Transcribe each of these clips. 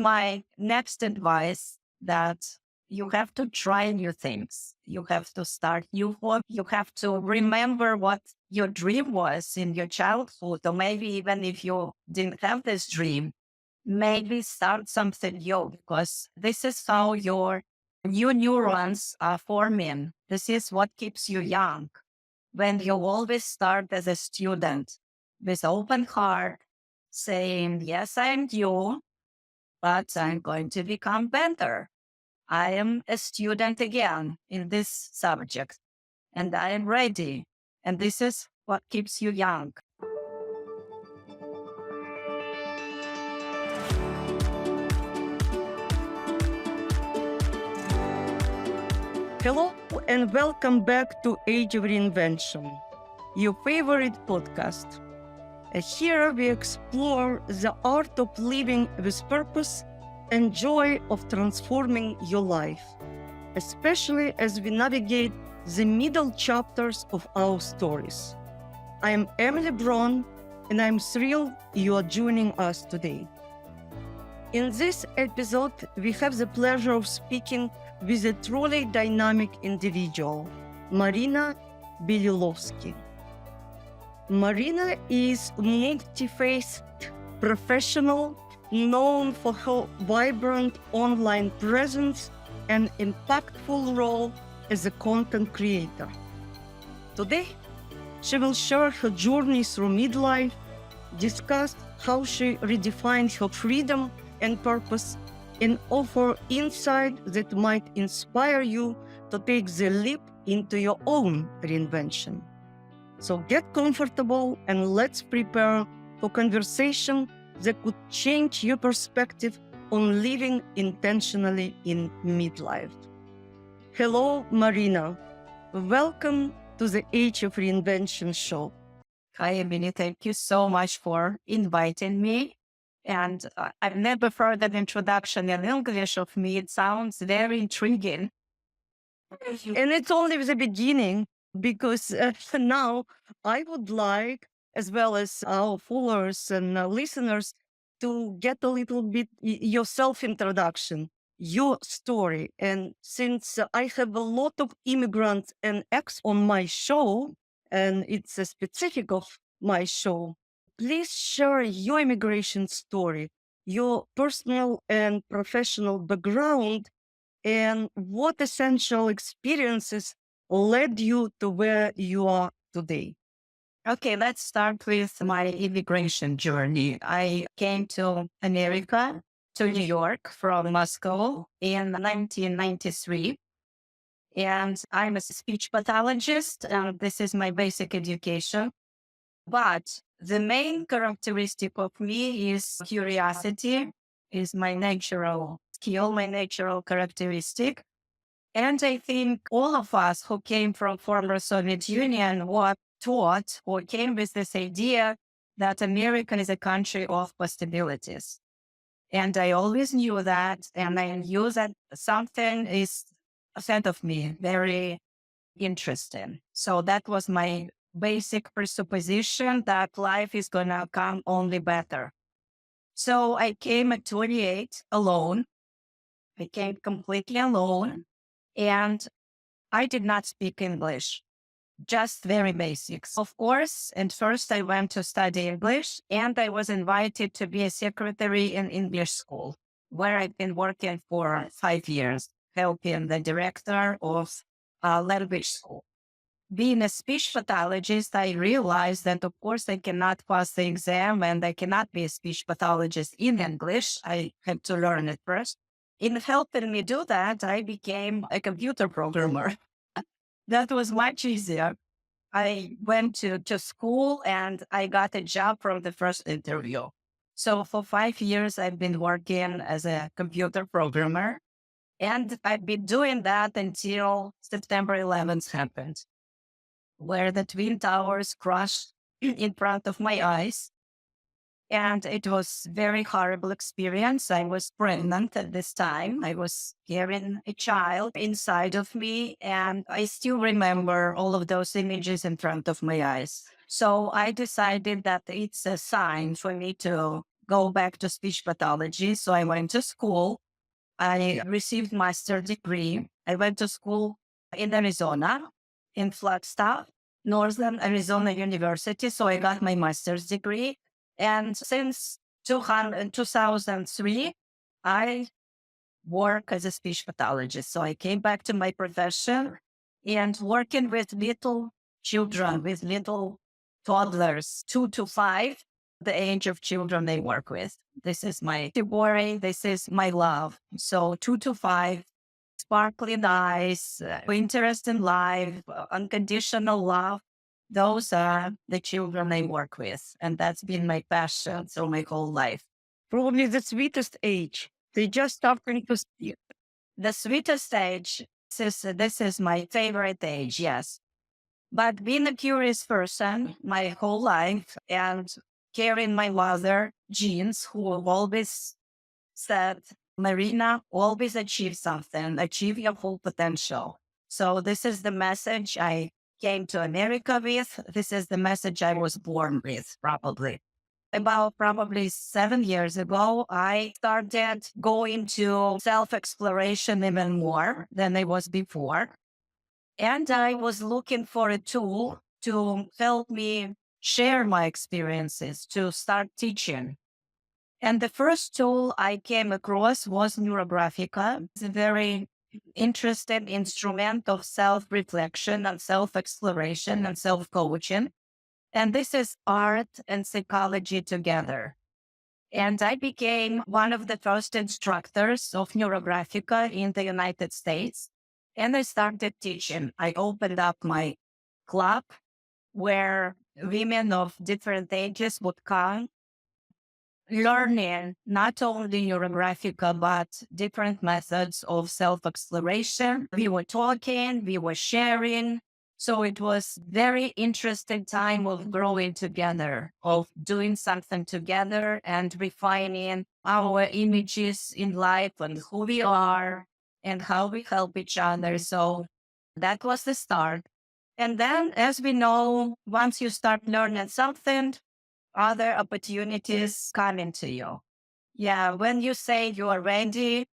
My next advice that you have to try new things. You have to start new work. You have to remember what your dream was in your childhood, or maybe even if you didn't have this dream, maybe start something new because this is how your new neurons are forming. This is what keeps you young. When you always start as a student with open heart, saying, yes, I'm new, but I'm going to become better. I am a student again in this subject and I am ready. And this is what keeps you young. Hello and welcome back to Age of Reinvention, your favorite podcast. Here we explore the art of living with purpose and joy of transforming your life, especially as we navigate the middle chapters of our stories. I am Emily Bron, and I'm thrilled you are joining us today. In this episode, we have the pleasure of speaking with a truly dynamic individual, Marina Belilovskiy. Marina is a multifaceted professional known for her vibrant online presence and impactful role as a content creator. Today, she will share her journey through midlife, discuss how she redefined her freedom and purpose, and offer insight that might inspire you to take the leap into your own reinvention. So get comfortable and let's prepare for conversation that could change your perspective on living intentionally in midlife. Hello, Marina. Welcome to the Age of Reinvention show. Hi, Emily. Thank you so much for inviting me. And I've never heard an introduction in English of me. It sounds very intriguing. And it's only the beginning because now I would like, as well as our followers and listeners, to get a little bit your self introduction, your story. And since I have a lot of immigrants and ex on my show, and it's a specific of my show, please share your immigration story, your personal and professional background, and what essential experiences led you to where you are today. Okay, let's start with my immigration journey. I came to America, to New York from Moscow in 1993. And I'm a speech pathologist, and this is my basic education. But the main characteristic of me is curiosity, is my natural skill, my natural characteristic. And I think all of us who came from former Soviet Union were taught or came with this idea that America is a country of possibilities. And I always knew that, and I knew that something is ahead of me, very interesting. So that was my basic presupposition that life is going to come only better. So I came at 28 alone. I came completely alone and I did not speak English, just very basics. Of course, and first I went to study English and I was invited to be a secretary in English school where I've been working for 5 years, helping the director of a language school. Being a speech pathologist, I realized that, of course, I cannot pass the exam and I cannot be a speech pathologist in English. I had to learn it first. In helping me do that, I became a computer programmer. That was much easier. I went to school and I got a job from the first interview. So for 5 years, I've been working as a computer programmer. And I've been doing that until September 11th happened, where the Twin Towers crashed in front of my eyes. And it was very horrible experience. I was pregnant at this time. I was carrying a child inside of me. And I still remember all of those images in front of my eyes. So I decided that it's a sign for me to go back to speech pathology. So I went to school. I received master's degree. I went to school in Arizona, in Flagstaff, Northern Arizona University. So I got my master's degree. And since 2003, I work as a speech pathologist. So I came back to my profession and working with little children, with little toddlers, 2 to 5, the age of children they work with. This is my worry. This is my love. So 2 to 5, sparkling eyes, interest in life, unconditional love. Those are the children I work with. And that's been my passion through my whole life. Probably the sweetest age. They just starting to speak. The sweetest age, this is my favorite age, yes. But being a curious person my whole life and carrying my mother genes, who have always said, Marina, always achieve something, achieve your full potential. So this is the message I came to America with. This is the message I was born with, probably. About probably 7 years ago, I started going to self-exploration even more than I was before. And I was looking for a tool to help me share my experiences, to start teaching. And the first tool I came across was Neurographica. It's a very interesting instrument of self-reflection and self-exploration and self-coaching. And this is art and psychology together. And I became one of the first instructors of Neurographica in the United States. And I started teaching. I opened up my club where women of different ages would come learning not only Neurographica, but different methods of self-exploration. We were talking, we were sharing. So it was very interesting time of growing together, of doing something together and refining our images in life and who we are and how we help each other. So that was the start. And then, as we know, once you start learning something, other opportunities come into you. Yeah, when you say you are ready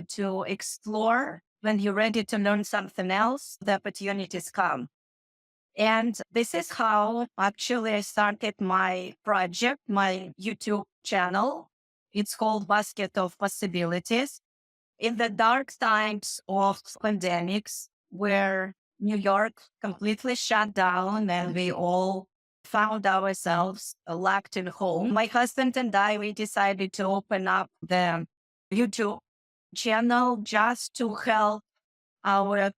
to explore, when you're ready to learn something else, the opportunities come. And this is how actually I started my project, my YouTube channel. It's called Basket of Possibilities. In the dark times of pandemics, where New York completely shut down and we all found ourselves locked in home, my husband and I, we decided to open up the YouTube channel just to help our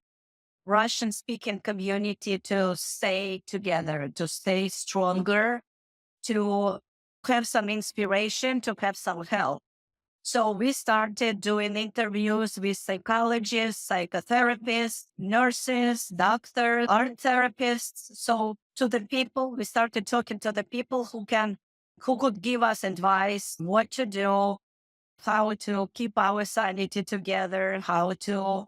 Russian speaking community to stay together, to stay stronger, to have some inspiration, to have some help. So we started doing interviews with psychologists, psychotherapists, nurses, doctors, art therapists. So to the people, we started talking to the people who could give us advice, what to do, how to keep our sanity together, how to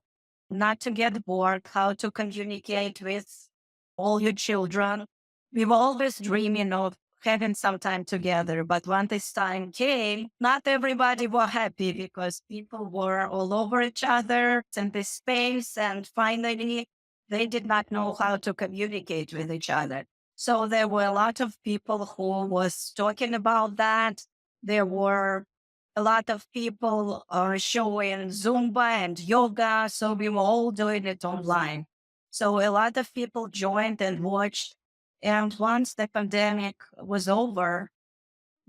not to get bored, how to communicate with all your children. We were always dreaming of having some time together, but when this time came, not everybody were happy because people were all over each other in this space, and finally, they did not know how to communicate with each other. So there were a lot of people who was talking about that. There were a lot of people are showing Zumba and yoga. So we were all doing it online. So a lot of people joined and watched. And once the pandemic was over,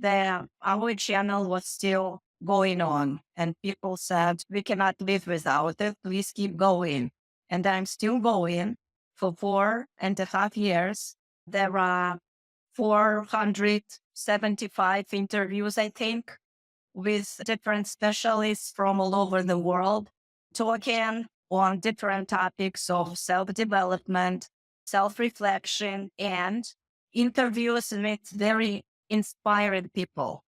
our channel was still going on. And people said, we cannot live without it. Please keep going. And I'm still going for 4.5 years. There are 475 interviews, I think, with different specialists from all over the world, talking on different topics of self-development, self-reflection, and interviews with very inspiring people.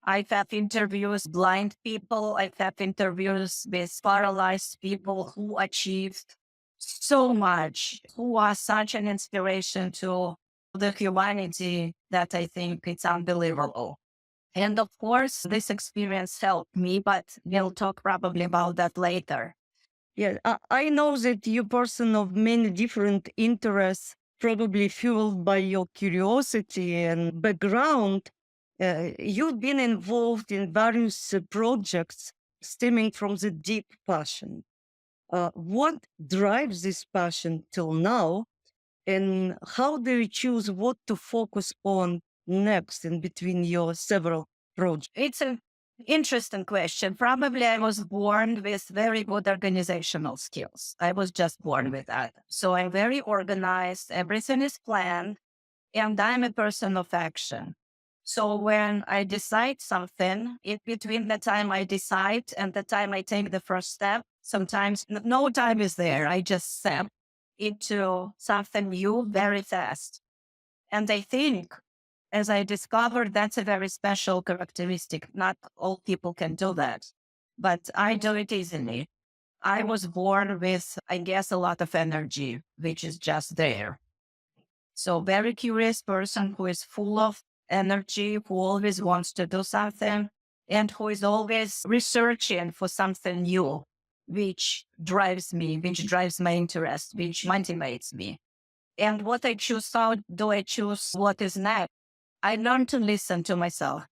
I've had interviews with blind people. I've had interviews with paralyzed people who achieved so much, who are such an inspiration to the humanity that I think it's unbelievable. And of course, this experience helped me, but we'll talk probably about that later. Yeah, I know that you're a person of many different interests, probably fueled by your curiosity and background. You've been involved in various projects stemming from the deep passion. What drives this passion till now, and how do you choose what to focus on next in between your several projects? It's an interesting question. Probably I was born with very good organizational skills. I was just born with that. So I'm very organized. Everything is planned. And I'm a person of action. So when I decide something, in between the time I decide and the time I take the first step, sometimes no time is there. I just step into something new very fast. And I think, as I discovered, that's a very special characteristic. Not all people can do that, but I do it easily. I was born with, I guess, a lot of energy, which is just there. So very curious person who is full of energy, who always wants to do something, and who is always researching for something new, which drives me, which drives my interest, which motivates me. And what I choose, how do I choose what is next? I learn to listen to myself.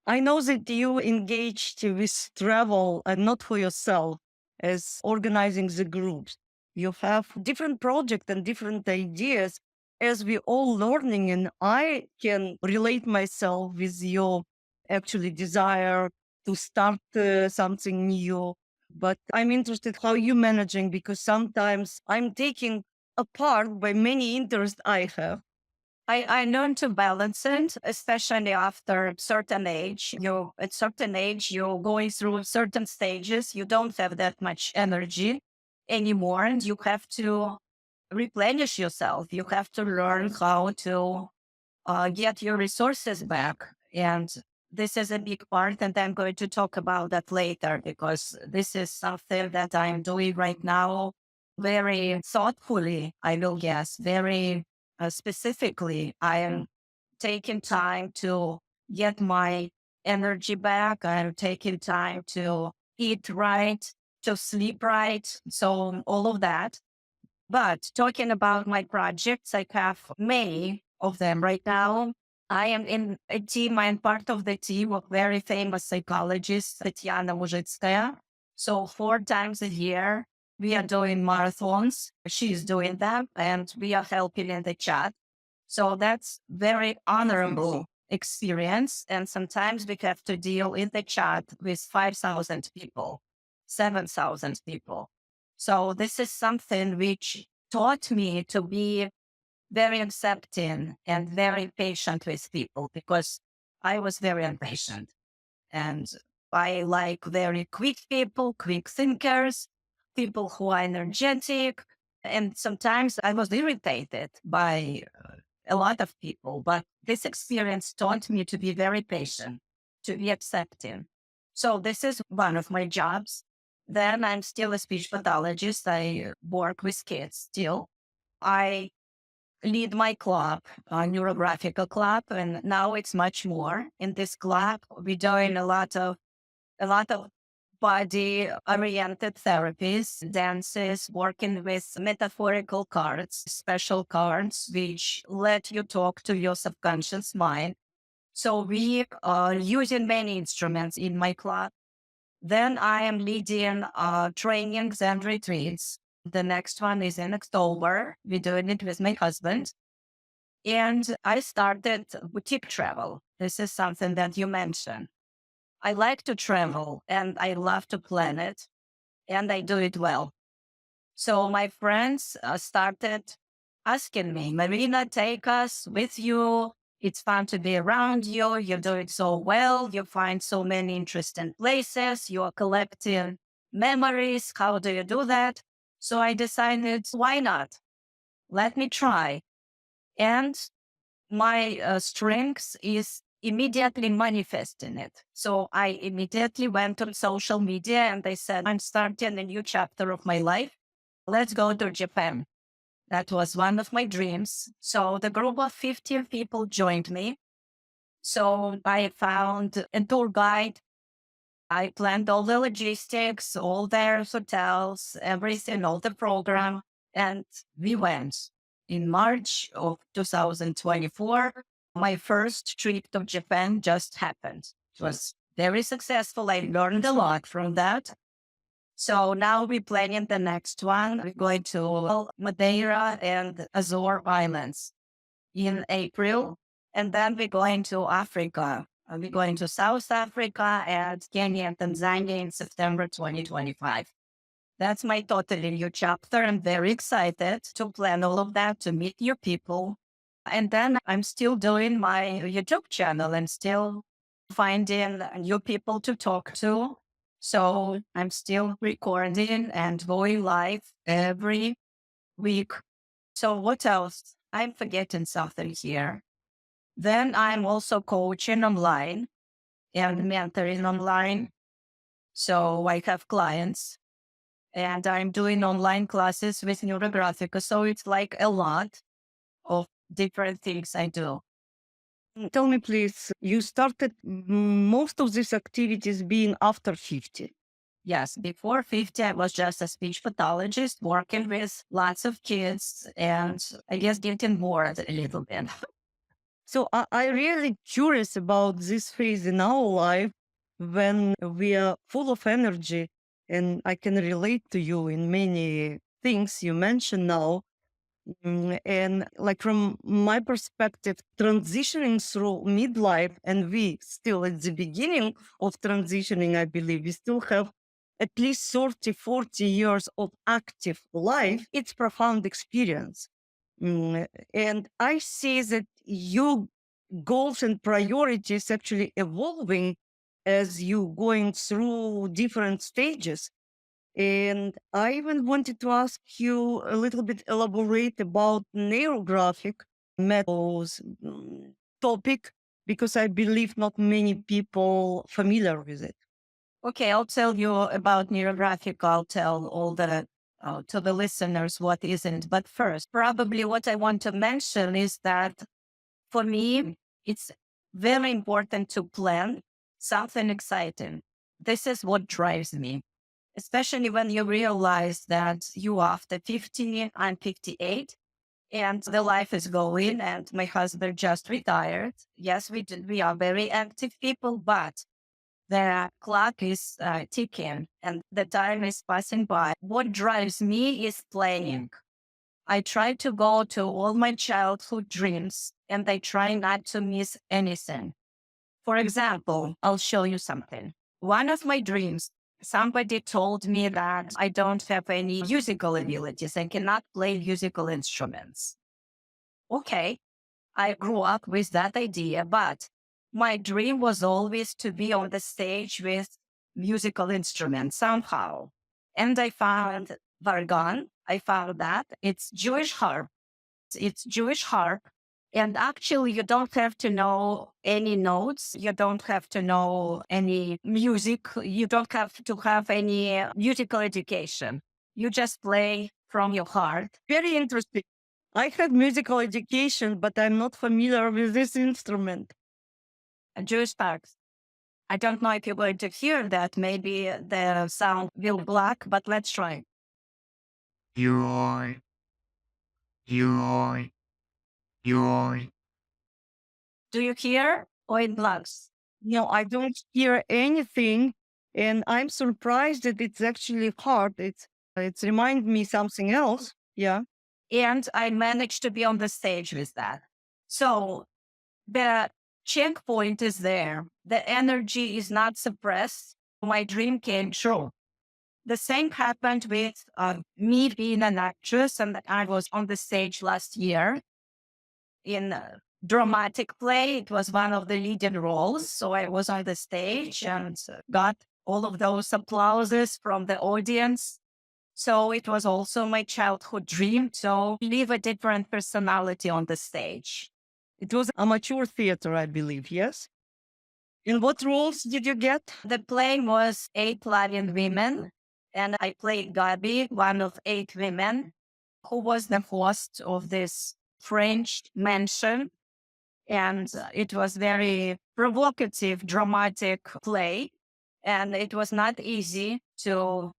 I know that you engaged with travel and not for yourself as organizing the groups. You have different projects and different ideas as we all learning, and I can relate myself with your actually desire to start something new. But I'm interested how you managing, because sometimes I'm taking apart by many interests I have. I learned to balance it, especially after a certain age. At certain age, you're going through certain stages. You don't have that much energy anymore, and you have to replenish yourself. You have to learn how to get your resources back. And this is a big part, and I'm going to talk about that later because this is something that I'm doing right now very thoughtfully, I will guess, very specifically. I am taking time to get my energy back. I'm taking time to eat right, to sleep right. So all of that. But talking about my projects, I have many of them right now. I am in a team. I am part of the team of very famous psychologist, Tatiana Muzhitskaya. So 4 times a year, we are doing marathons. She's doing them and we are helping in the chat. So that's very honorable experience. And sometimes we have to deal in the chat with 5,000 people, 7,000 people. So this is something which taught me to be very accepting and very patient with people because I was very impatient. And I like very quick people, quick thinkers, people who are energetic. And sometimes I was irritated by a lot of people, but this experience taught me to be very patient, to be accepting. So this is one of my jobs. Then I'm still a speech pathologist. I work with kids still. I lead my club, a Neurographica club, and now it's much more. In this club, we're doing a lot of body-oriented therapies, dances, working with metaphorical cards, special cards, which let you talk to your subconscious mind. So we are using many instruments in my club. Then I am leading trainings and retreats. The next one is in October. We're doing it with my husband. And I started boutique travel. This is something that you mentioned. I like to travel and I love to plan it and I do it well. So my friends started asking me, Marina, take us with you. It's fun to be around you. You do it so well. You find so many interesting places. You are collecting memories. How do you do that? So I decided, why not? Let me try. And my strength is immediately manifesting it. So I immediately went on social media and I said, I'm starting a new chapter of my life. Let's go to Japan. That was one of my dreams. So the group of 15 people joined me. So I found a tour guide. I planned all the logistics, all their hotels, everything, all the program. And we went in March of 2024. My first trip to Japan just happened. It was very successful. I learned a lot from that. So now we're planning the next one. We're going to Madeira and Azore Islands in April. And then we're going to Africa. We're going to South Africa and Kenya and Tanzania in September 2025. That's my totally new chapter. I'm very excited to plan all of that, to meet your people. And then I'm still doing my YouTube channel and still finding new people to talk to. So I'm still recording and going live every week. So what else? I'm forgetting something here. Then I'm also coaching online and mentoring online. So I have clients and I'm doing online classes with Neurographica. So it's like a lot of different things I do. Tell me, please, you started most of these activities being after 50. Yes, before 50, I was just a speech pathologist working with lots of kids and I guess getting bored a little bit. So I really curious about this phase in our life when we are full of energy, and I can relate to you in many things you mentioned now. And like from my perspective, transitioning through midlife, and we still at the beginning of transitioning, I believe we still have at least 30, 40 years of active life. It's profound experience. And I see that your goals and priorities actually evolving as you going through different stages. And I even wanted to ask you a little bit elaborate about neurographic methods topic, because I believe not many people familiar with it. Okay, I'll tell you about Neurographica. I'll tell all the to the listeners what isn't. But first, probably what I want to mention is that for me, it's very important to plan something exciting. This is what drives me, especially when you realize that you after 50, I'm 58, and the life is going, and my husband just retired. Yes, we are very active people, but the clock is ticking and the time is passing by. What drives me is playing. I try to go to all my childhood dreams and I try not to miss anything. For example, I'll show you something. One of my dreams, somebody told me that I don't have any musical abilities. I cannot play musical instruments. Okay, I grew up with that idea, but my dream was always to be on the stage with musical instruments somehow. And I found Vargan. I found that it's Jewish harp. It's Jewish harp. And actually, you don't have to know any notes. You don't have to know any music. You don't have to have any musical education. You just play from your heart. Very interesting. I had musical education, but I'm not familiar with this instrument. A Jewish harp. I don't know if you're going to hear that. Maybe the sound will block, but let's try. Yoy, yoy, yoy. Do you hear or it blocks? No, I don't hear anything, and I'm surprised that it's actually hard. It's remind me something else. Yeah. And I managed to be on the stage with that. So the checkpoint is there. The energy is not suppressed. My dream came true. The same happened with me being an actress, and I was on the stage last year in a dramatic play. It was one of the leading roles. So I was on the stage and got all of those applauses from the audience. So it was also my childhood dream to live a different personality on the stage. It was amateur theater, I believe, yes? And what roles did you get? The play was 8 women, and I played Gabi, one of 8 women, who was the host of this French mansion. And it was very provocative, dramatic play. And it was not easy to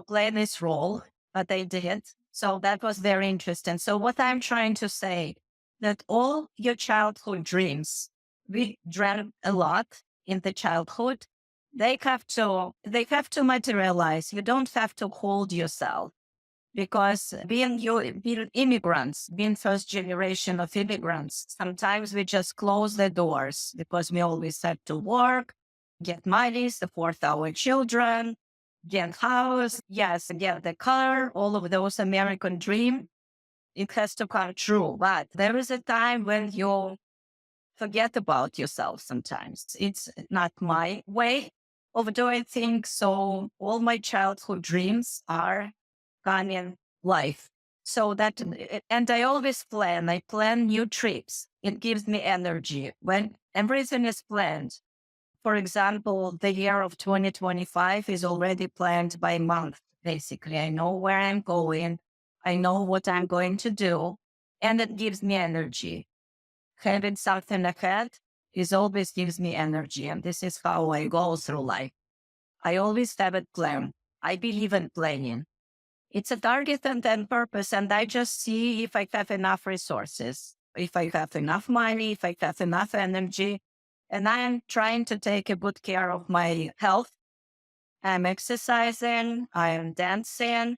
play this role, but I did. So that was very interesting. So what I'm trying to say, that all your childhood dreams, we dream a lot in the childhood. They have to materialize. You don't have to hold yourself, because being immigrants, being first generation of immigrants, sometimes we just close the doors because we always have to work, get money, support our children, get house, yes, get the car, all of those American dream. It has to come true. But there is a time when you forget about yourself sometimes. It's not my way of doing things. So all my childhood dreams are coming life. So that, and I always plan. I plan new trips. It gives me energy when everything is planned. For example, the year of 2025 is already planned by month. Basically, I know where I'm going. I know what I'm going to do, and it gives me energy. Having something ahead is always gives me energy. And this is how I go through life. I always have a plan. I believe in planning. It's a target and then purpose. And I just see if I have enough resources, if I have enough money, if I have enough energy. And I am trying to take a good care of my health. I'm exercising, I am dancing.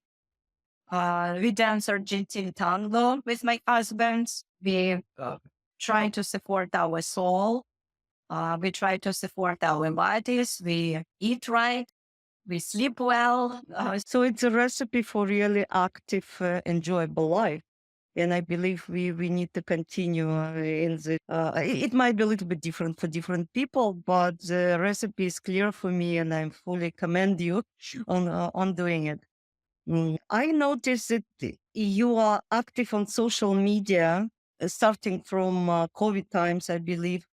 We dance Argentine tango with my husband. We try to support our soul. We try to support our bodies. We eat right. We sleep well. So it's a recipe for really active, enjoyable life. And I believe we need to continue in the. It might be a little bit different for different people, but the recipe is clear for me, and I fully commend you on doing it. I noticed that you are active on social media, starting from COVID times, I believe,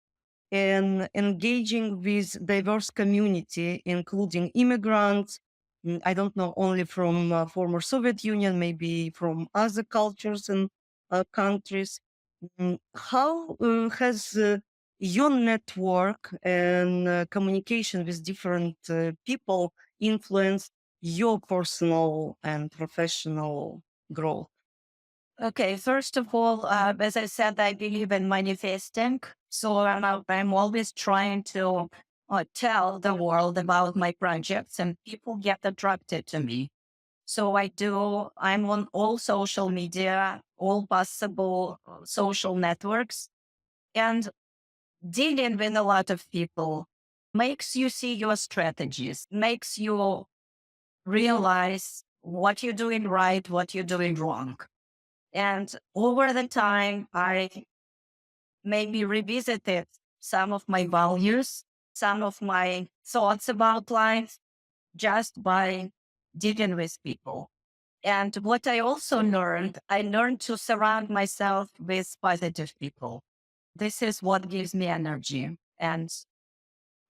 and engaging with diverse community, including immigrants. I don't know, only from former Soviet Union, maybe from other cultures and countries. How has your network and communication with different people influenced your personal and professional growth? Okay, first of all, as I said, I believe in manifesting. So I'm always trying to tell the world about my projects, and people get attracted to me. So I'm on all social media, all possible social networks, and dealing with a lot of people makes you see your strategies, makes you realize what you're doing right, what you're doing wrong. And over the time, I maybe revisited some of my values, some of my thoughts about life just by dealing with people. And what I also learned, I learned to surround myself with positive people. This is what gives me energy. And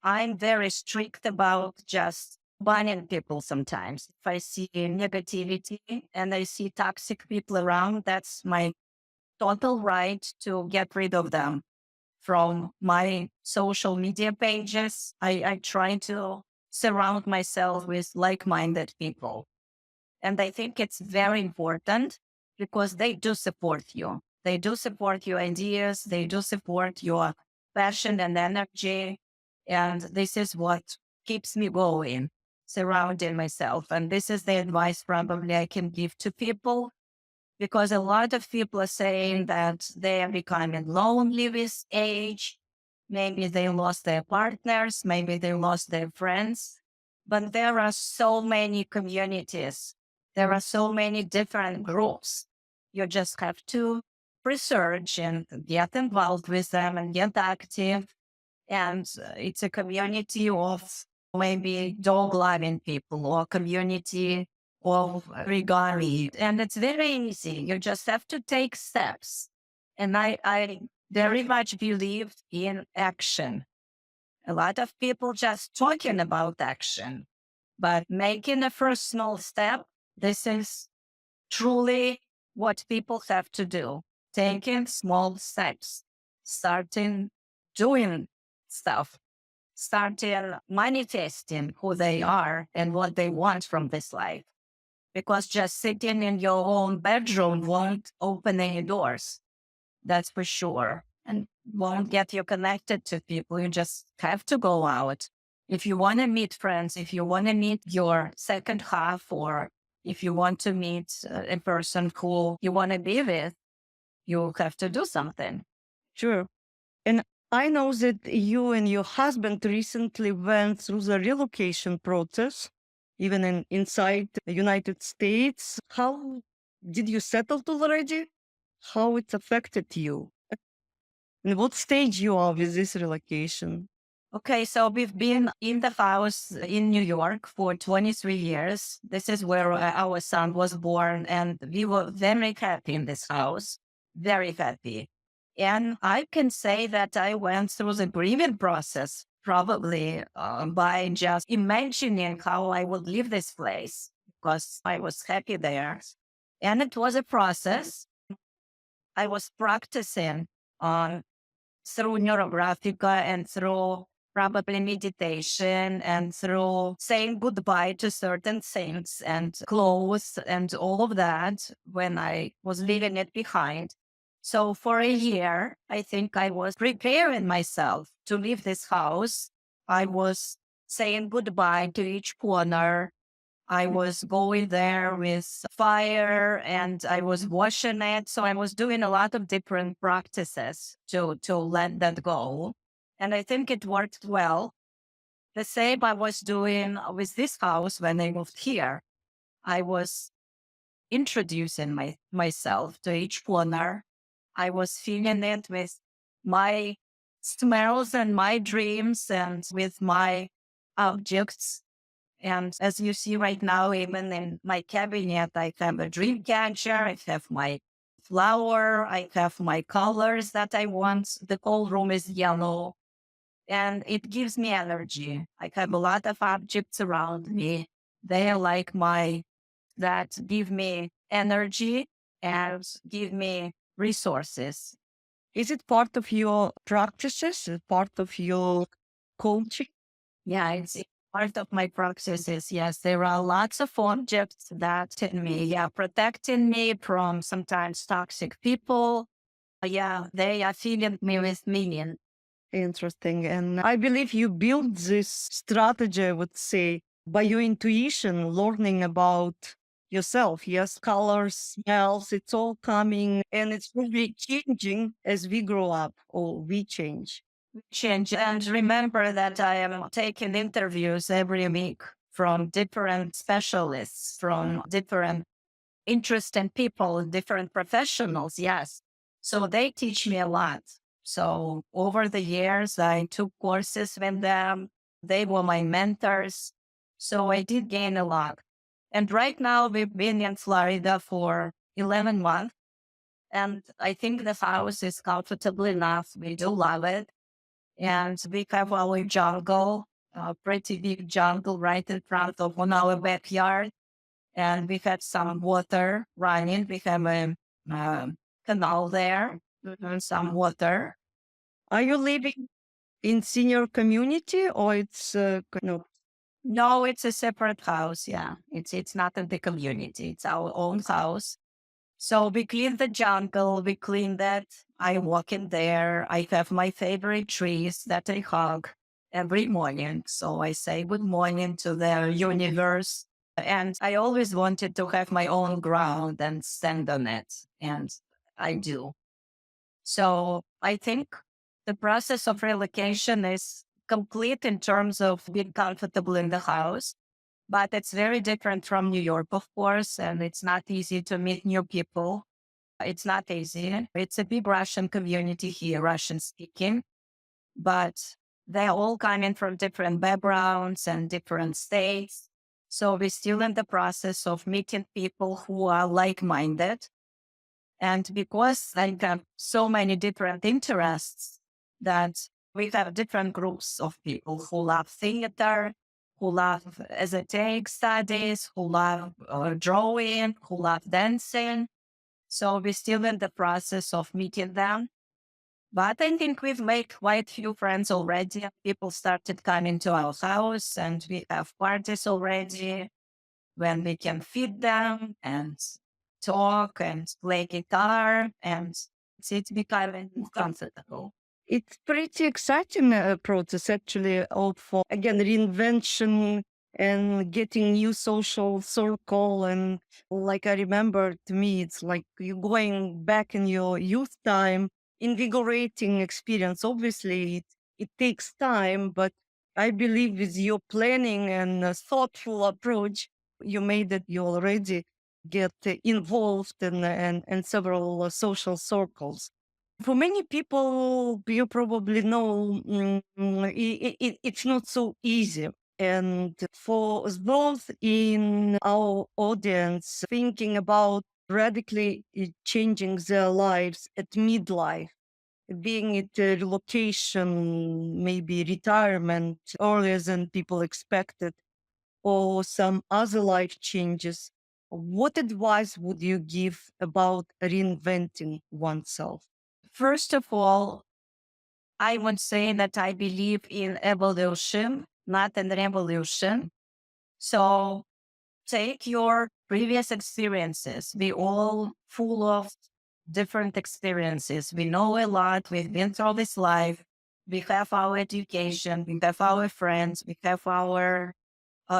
I'm very strict about just banning people sometimes. If I see negativity and I see toxic people around, that's my total right to get rid of them from my social media pages. I try to surround myself with like-minded people. And I think it's very important because they do support you. They do support your ideas. They do support your passion and energy. And this is what keeps me going, surrounding myself. And this is the advice probably I can give to people, because a lot of people are saying that they are becoming lonely with age. Maybe they lost their partners, maybe they lost their friends. But there are so many communities. There are so many different groups. You just have to research and get involved with them and get active. And it's a community of maybe dog loving people or community of origami. And it's very easy. You just have to take steps. And I very much believe in action. A lot of people just talking about action, but making a first small step, this is truly what people have to do. Taking small steps. starting doing stuff, starting manifesting who they are and what they want from this life. Because just sitting in your own bedroom won't open any doors. That's for sure. And won't get you connected to people. You just have to go out. If you want to meet friends, if you want to meet your second half, or if you want to meet a person who you want to be with, you have to do something. Sure. And I know that you and your husband recently went through the relocation process, even inside the United States. How did you settle already? How it affected you? And what stage you are with this relocation? Okay, so we've been in the house in New York for 23 years. This is where our son was born, and we were very happy in this house, very happy. And I can say that I went through the grieving process probably by just imagining how I would leave this place because I was happy there. And it was a process. I was practicing on through Neurographica and through probably meditation and through saying goodbye to certain things and clothes and all of that when I was leaving it behind. So for a year, I think I was preparing myself to leave this house. I was saying goodbye to each corner. I was going there with fire and I was washing it. So I was doing a lot of different practices to let that go. And I think it worked well. The same I was doing with this house when I moved here. I was introducing myself to each corner. I was feeling it with my smells and my dreams and with my objects. And as you see right now, even in my cabinet, I have a dream catcher, I have my flower, I have my colors that I want. The whole room is yellow and it gives me energy. I have a lot of objects around me. They are like that give me energy and give me resources. Is it part of your practices, part of your coaching? Yeah, it's part of my practices. Yes, there are lots of objects that in me, protecting me from sometimes toxic people. Yeah, they are filling me with meaning. Interesting. And I believe you built this strategy, I would say, by your intuition, learning about yourself. Yes, colors, smells, it's all coming and it's really changing as we grow up or we change. Change. And remember that I am taking interviews every week from different specialists, from different interesting people, different professionals. Yes. So they teach me a lot. So over the years, I took courses with them. They were my mentors. So I did gain a lot. And right now we've been in Florida for 11 months. And I think the house is comfortable enough. We do love it. And we have our jungle, a pretty big jungle right in front of on our backyard. And we have some water running. We have a canal there and some water. Are you living in senior community or it's No, it's a separate house. Yeah, it's not in the community. It's our own house. So we clean the jungle. We clean that. I walk in there. I have my favorite trees that I hug every morning. So I say good morning to the universe. And I always wanted to have my own ground and stand on it. And I do. So I think the process of relocation is complete in terms of being comfortable in the house, but it's very different from New York, of course, and it's not easy to meet new people. It's not easy. It's a big Russian community here, Russian speaking, but they're all coming from different backgrounds and different states. So we're still in the process of meeting people who are like-minded. And because I have so many different interests that we have different groups of people who love theater, who love esoteric studies, who love drawing, who love dancing. So we're still in the process of meeting them. But I think we've made quite few friends already. People started coming to our house and we have parties already when we can feed them and talk and play guitar and it's becoming comfortable. It's pretty exciting process actually of again reinvention and getting new social circle. And like I remember, to me it's like you going back in your youth time, invigorating experience. Obviously it takes time, but I believe with your planning and thoughtful approach, you made it. You already get involved in several social circles. For many people, you probably know it's not so easy. And for those in our audience thinking about radically changing their lives at midlife, being it a relocation, maybe retirement earlier than people expected, or some other life changes, what advice would you give about reinventing oneself? First of all, I would say that I believe in evolution, not in revolution. So take your previous experiences. We all full of different experiences. We know a lot. We've been through this life. We have our education. We have our friends. We have our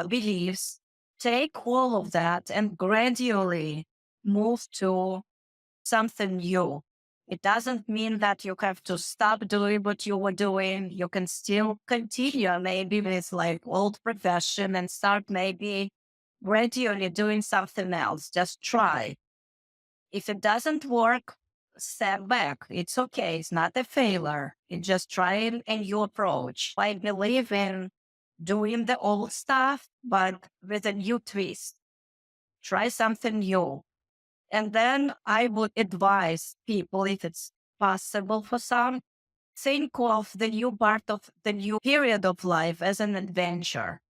beliefs. Take all of that and gradually move to something new. It doesn't mean that you have to stop doing what you were doing. You can still continue maybe with like old profession and start maybe gradually doing something else. Just try. If it doesn't work, step back. It's okay. It's not a failure. It's just trying a new approach. I believe in doing the old stuff, but with a new twist. Try something new. And then I would advise people, if it's possible for some, think of the new part of the new period of life as an adventure.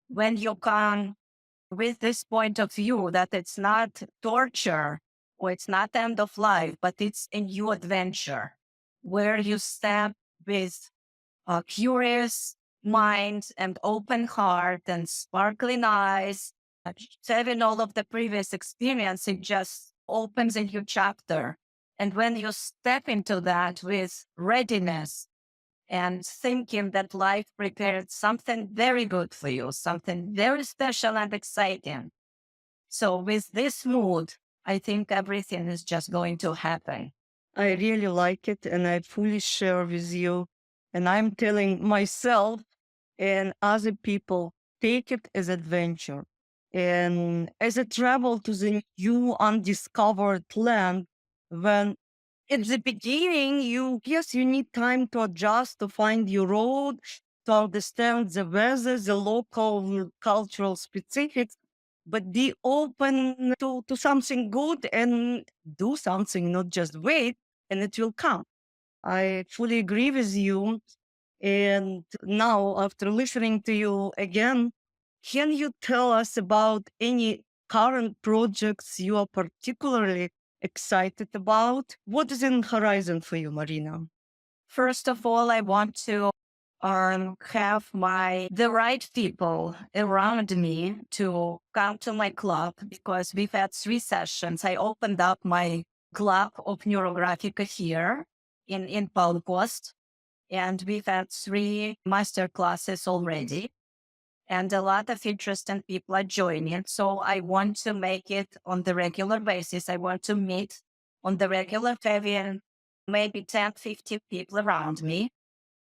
When you come with this point of view that it's not torture or it's not end of life, but it's a new adventure where you step with a curious mind and open heart and sparkling eyes. Having all of the previous experience, it just opens a new chapter. And when you step into that with readiness and thinking that life prepared something very good for you, something very special and exciting. So with this mood, I think everything is just going to happen. I really like it and I fully share with you. And I'm telling myself and other people, take it as adventure. And as a travel to the new undiscovered land, when at the beginning, you need time to adjust, to find your road, to understand the weather, the local cultural specifics, but be open to something good and do something, not just wait, and it will come. I fully agree with you. And now, after listening to you again, can you tell us about any current projects you are particularly excited about? What is in horizon for you, Marina? First of all, I want to have the right people around me to come to my club because we've had 3 sessions. I opened up my club of Neurographica here in Palm Coast, and we've had 3 master classes already. And a lot of interesting people are joining. So I want to make it on the regular basis. I want to meet on the regular, having maybe 10, 50 people around me.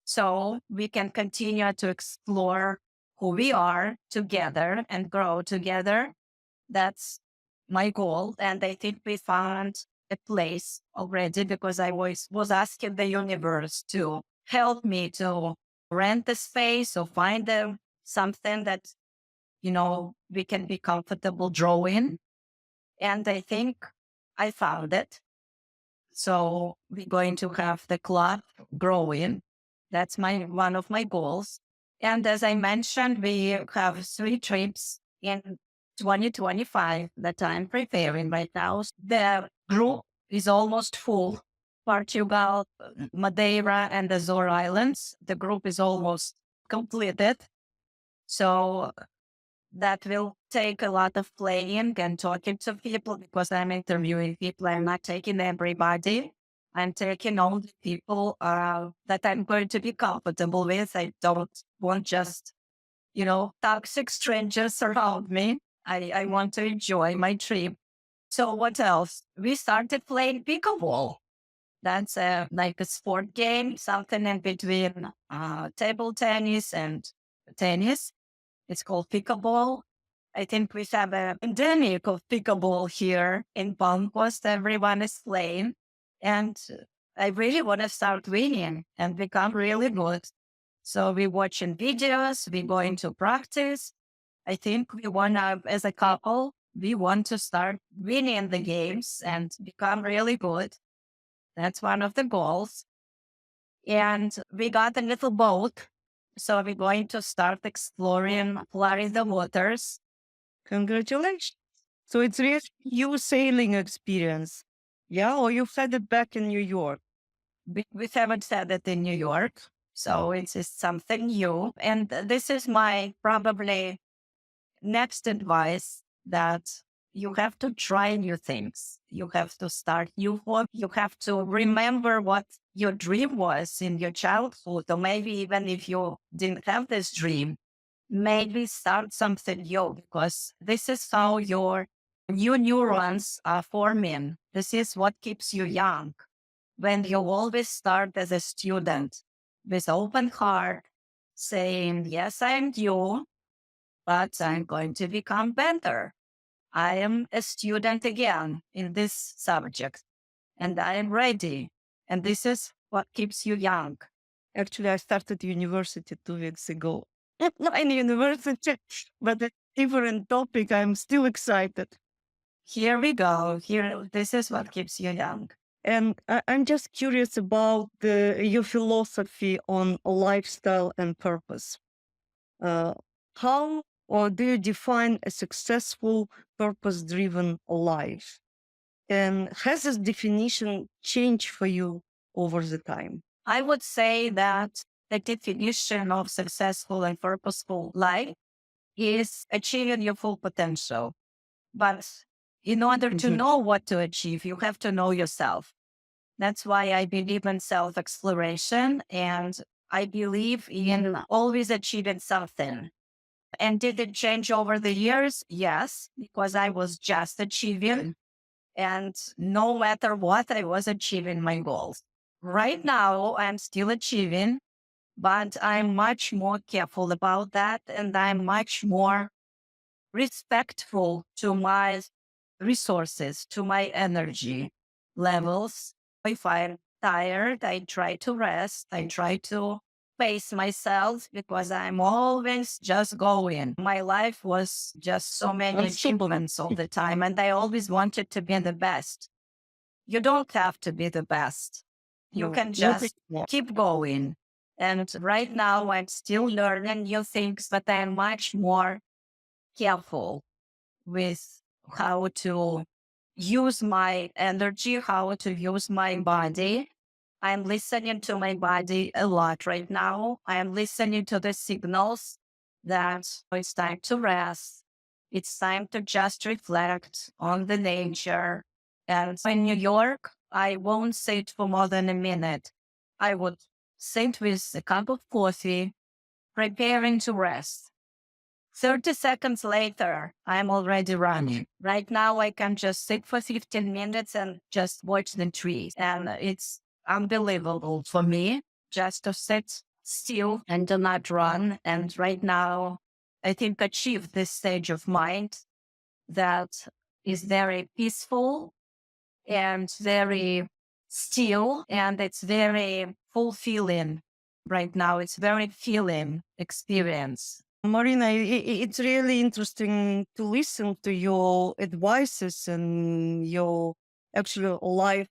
So we can continue to explore who we are together and grow together. That's my goal. And I think we found a place already because I was asking the universe to help me to rent the space or find something that, we can be comfortable drawing. And I think I found it. So we're going to have the club growing. That's one of my goals. And as I mentioned, we have 3 trips in 2025 that I'm preparing right now. The group is almost full, Portugal, Madeira, and the Azore Islands. The group is almost completed. So that will take a lot of playing and talking to people because I'm interviewing people. I'm not taking everybody. I'm taking all the people that I'm going to be comfortable with. I don't want just, toxic strangers around me. I want to enjoy my trip. So what else? We started playing pickleball. That's like a sport game, something in between table tennis and tennis. It's called pickleball. I think we have a endemic of pickleball here in Palm Coast. Everyone is playing. And I really want to start winning and become really good. So we're watching videos, we're going to practice. I think we want to, as a couple, we want to start winning the games and become really good. That's one of the goals. And we got a little boat. So we're going to start exploring Florida waters. Congratulations. So it's really you sailing experience. Yeah, or you had it back in New York. We haven't had it in New York. So it's just something new. And this is my probably next advice that you have to try new things. You have to start new work. You have to remember what your dream was in your childhood, or maybe even if you didn't have this dream, maybe start something new because this is how your new neurons are forming. This is what keeps you young. When you always start as a student with open heart, saying, yes, I am new, but I'm going to become better. I am a student again in this subject and I am ready. And this is what keeps you young. Actually, I started university 2 weeks ago. Not in university, but a different topic. I'm still excited. Here we go. This is what keeps you young. And I'm just curious about your philosophy on lifestyle and purpose. How or do you define a successful, purpose-driven life? And has this definition changed for you over the time? I would say that the definition of successful and purposeful life is achieving your full potential. But in order to know what to achieve, you have to know yourself. That's why I believe in self-exploration and I believe in always achieving something. And did it change over the years? Yes, because I was just achieving. And no matter what, I was achieving my goals. Right now, I'm still achieving, but I'm much more careful about that. And I'm much more respectful to my resources, to my energy levels. If I'm tired, I try to rest. I try to pace myself because I'm always just going. My life was just so many achievements all the time, and I always wanted to be the best. You don't have to be the best. You can just keep going. And right now, I'm still learning new things, but I'm much more careful with how to use my energy, how to use my body. I'm listening to my body a lot right now. I am listening to the signals that it's time to rest. It's time to just reflect on the nature. And in New York, I won't sit for more than a minute. I would sit with a cup of coffee, preparing to rest. 30 seconds later, I'm already running. Right now, I can just sit for 15 minutes and just watch the trees. And it's unbelievable for me just to sit still and do not run. And right now, I think achieve this stage of mind that is very peaceful and very still. And it's very fulfilling right now. It's very feeling experience. Marina, it's really interesting to listen to your advices and your actual life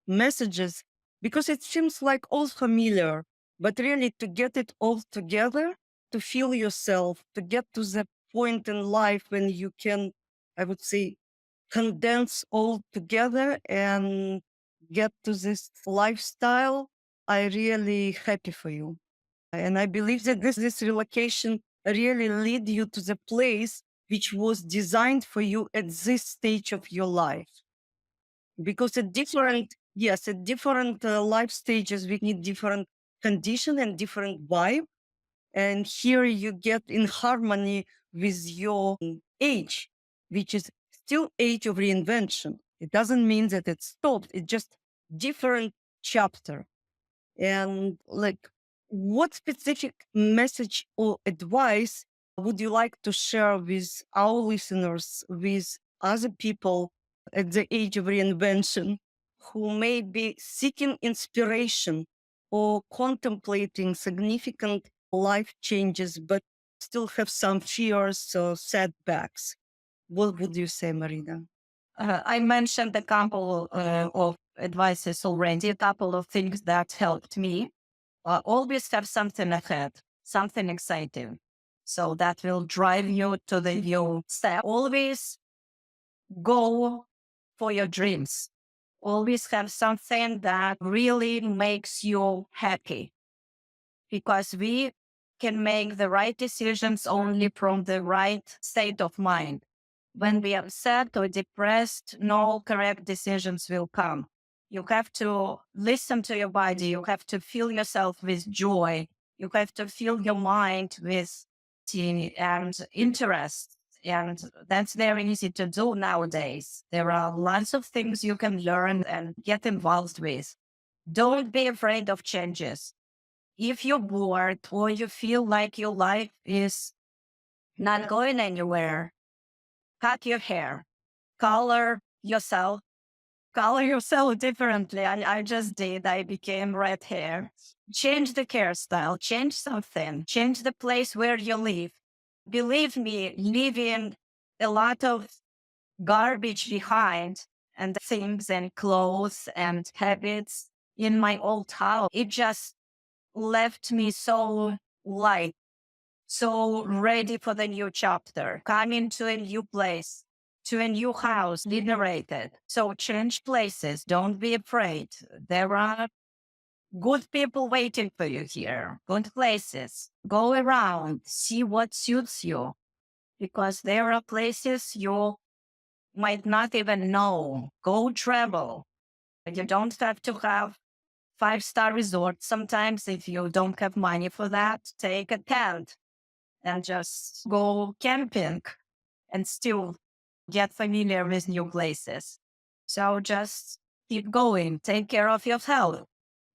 messages because it seems like all familiar, but really to get it all together, to feel yourself, to get to the point in life when you can, I would say, condense all together and get to this lifestyle, I really happy for you. And I believe that this relocation really lead you to the place which was designed for you at this stage of your life. Because at different, yes, at different life stages, we need different condition and different vibe. And here you get in harmony with your age, which is still age of reinvention. It doesn't mean that it stopped. It's just different chapter. And like, what specific message or advice would you like to share with our listeners, with other people at the age of reinvention who may be seeking inspiration or contemplating significant life changes, but still have some fears or setbacks? What would you say, Marina? I mentioned a couple of advices already, a couple of things that helped me. Always have something ahead, something exciting. So that will drive you to the new step. Always go for your dreams. Always have something that really makes you happy, because we can make the right decisions only from the right state of mind. When we are upset or depressed, no correct decisions will come. You have to listen to your body. You have to fill yourself with joy. You have to fill your mind with and interest. And that's very easy to do nowadays. There are lots of things you can learn and get involved with. Don't be afraid of changes. If you're bored or you feel like your life is not going anywhere, cut your hair, color yourself, color yourself differently. I just did. I became red hair. Change the hairstyle, change something, change the place where you live. Believe me, leaving a lot of garbage behind and things and clothes and habits in my old house, it just left me so light, so ready for the new chapter, coming to a new place, to a new house, liberated. So change places. Don't be afraid. There are good people waiting for you here, good places. Go around, see what suits you, because there are places you might not even know. Go travel. You don't have to have five-star resort. Sometimes if you don't have money for that, take a tent and just go camping and still get familiar with new places. So just keep going, take care of your health.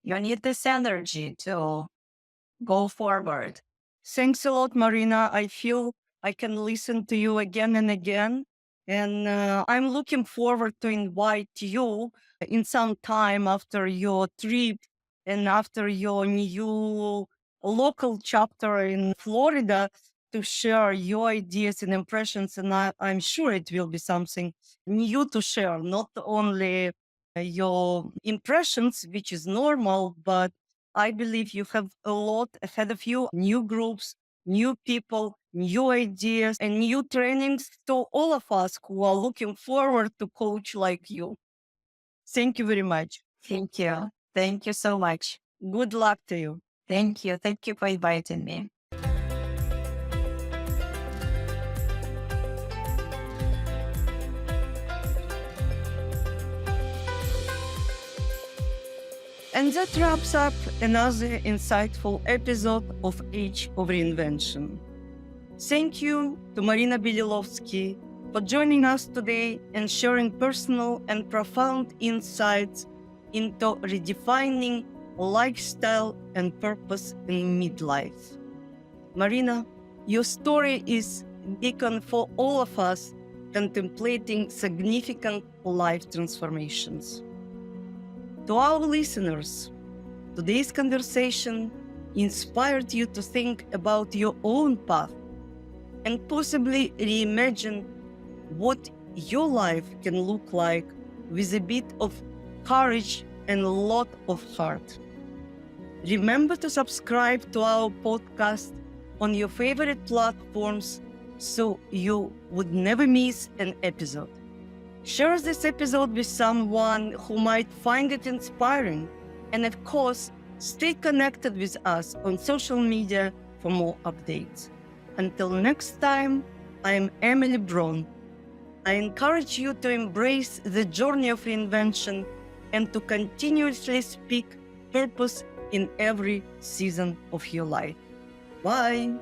You need this energy to go forward. Thanks a lot, Marina. I feel I can listen to you again and again. And I'm looking forward to invite you in some time after your trip and after your new local chapter in Florida to share your ideas and impressions. And I'm sure it will be something new to share, not only your impressions, which is normal, but I believe you have a lot ahead of you, new groups, new people, new ideas, and new trainings to all of us who are looking forward to coach like you. Thank you very much. Thank you. Thank you so much. Good luck to you. Thank you. Thank you for inviting me. And that wraps up another insightful episode of Age of Reinvention. Thank you to Marina Belilovskiy for joining us today and sharing personal and profound insights into redefining lifestyle and purpose in midlife. Marina, your story is a beacon for all of us contemplating significant life transformations. To our listeners, today's conversation inspired you to think about your own path and possibly reimagine what your life can look like with a bit of courage and a lot of heart. Remember to subscribe to our podcast on your favorite platforms so you would never miss an episode. Share this episode with someone who might find it inspiring. And of course, stay connected with us on social media for more updates. Until next time, I am Emily Bron. I encourage you to embrace the journey of reinvention and to continuously speak purpose in every season of your life. Bye.